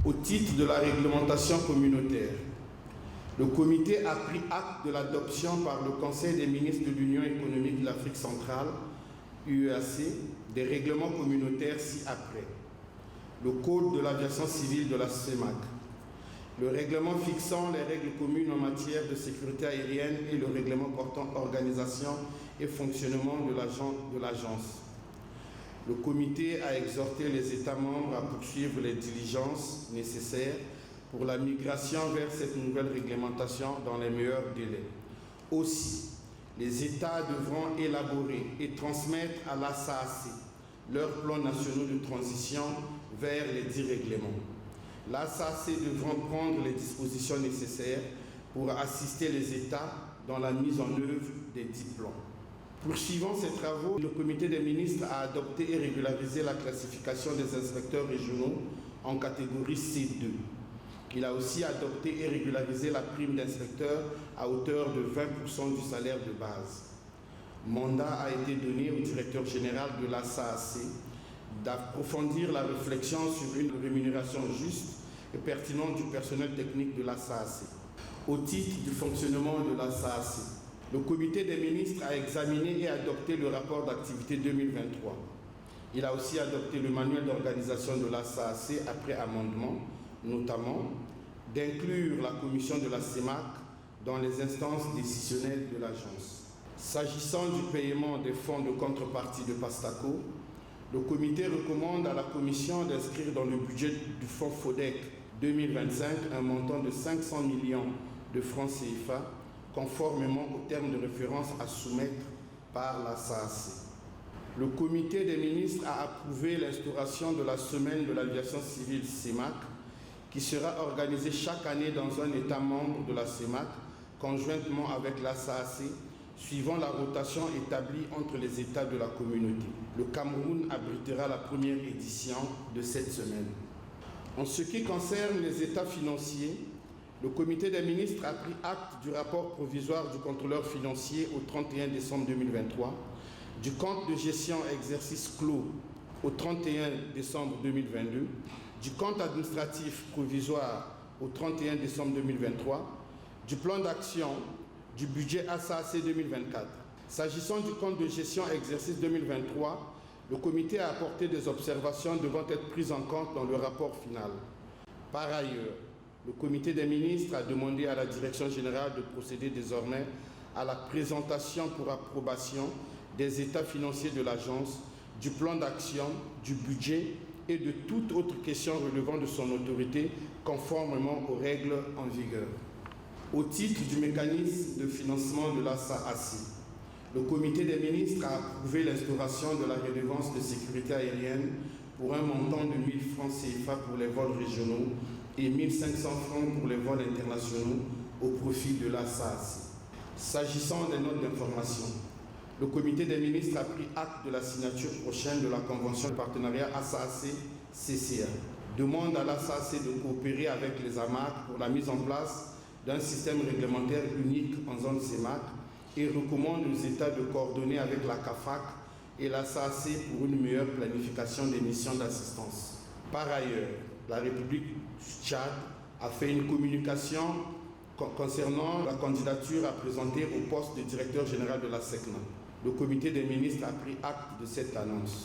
Au titre de la réglementation communautaire, le comité a pris acte de l'adoption par le Conseil des ministres de l'Union économique de l'Afrique centrale, UEAC, des règlements communautaires ci-après. Le Code de l'aviation civile de la CEMAC, le règlement fixant les règles communes en matière de sécurité aérienne et le règlement portant organisation et fonctionnement de l'agence. Le comité a exhorté les États membres à poursuivre les diligences nécessaires pour la migration vers cette nouvelle réglementation dans les meilleurs délais. Aussi, les États devront élaborer et transmettre à la SAAC leurs plans nationaux de transition vers les dits règlements. La SAAC devront prendre les dispositions nécessaires pour assister les États dans la mise en œuvre des dits plans. Poursuivant ces travaux, le comité des ministres a adopté et régularisé la classification des inspecteurs régionaux en catégorie C2. Il a aussi adopté et régularisé la prime d'inspecteur à hauteur de 20% du salaire de base. Mandat a été donné au directeur général de la SAAC d'approfondir la réflexion sur une rémunération juste et pertinente du personnel technique de la SAAC. Au titre du fonctionnement de la SAAC, le comité des ministres a examiné et adopté le rapport d'activité 2023. Il a aussi adopté le manuel d'organisation de la SAAC après amendement, notamment d'inclure la commission de la CEMAC dans les instances décisionnelles de l'agence. S'agissant du paiement des fonds de contrepartie de PASTACO, le comité recommande à la commission d'inscrire dans le budget du fonds FODEC 2025 un montant de 500 millions de francs CFA, conformément aux termes de référence à soumettre par la SAAC. Le comité des ministres a approuvé l'instauration de la semaine de l'aviation civile CEMAC, qui sera organisée chaque année dans un État membre de la CEMAC, conjointement avec la SAAC, suivant la rotation établie entre les États de la communauté. Le Cameroun abritera la première édition de cette semaine. En ce qui concerne les états financiers, le comité des ministres a pris acte du rapport provisoire du contrôleur financier au 31 décembre 2023, du compte de gestion exercice clos au 31 décembre 2022, du compte administratif provisoire au 31 décembre 2023, du plan d'action du budget SAAC 2024. S'agissant du compte de gestion exercice 2023, le comité a apporté des observations devant être prises en compte dans le rapport final. Par ailleurs, le comité des ministres a demandé à la direction générale de procéder désormais à la présentation pour approbation des états financiers de l'agence, du plan d'action, du budget et de toute autre question relevant de son autorité conformément aux règles en vigueur. Au titre du mécanisme de financement de la SAAC, le comité des ministres a approuvé l'instauration de la redevance de sécurité aérienne pour un montant de 1 000 francs CFA pour les vols régionaux et 1 500 francs pour les vols internationaux au profit de la SAAC. S'agissant des notes d'information, le comité des ministres a pris acte de la signature prochaine de la convention de partenariat SAAC-CCA. Demande à la SAAC de coopérer avec les AMAC pour la mise en place d'un système réglementaire unique en zone CEMAC et recommande aux États de coordonner avec la CAFAC et la SAAC pour une meilleure planification des missions d'assistance. Par ailleurs, la République du Tchad a fait une communication concernant la candidature à présenter au poste de directeur général de la SECNA. Le comité des ministres a pris acte de cette annonce.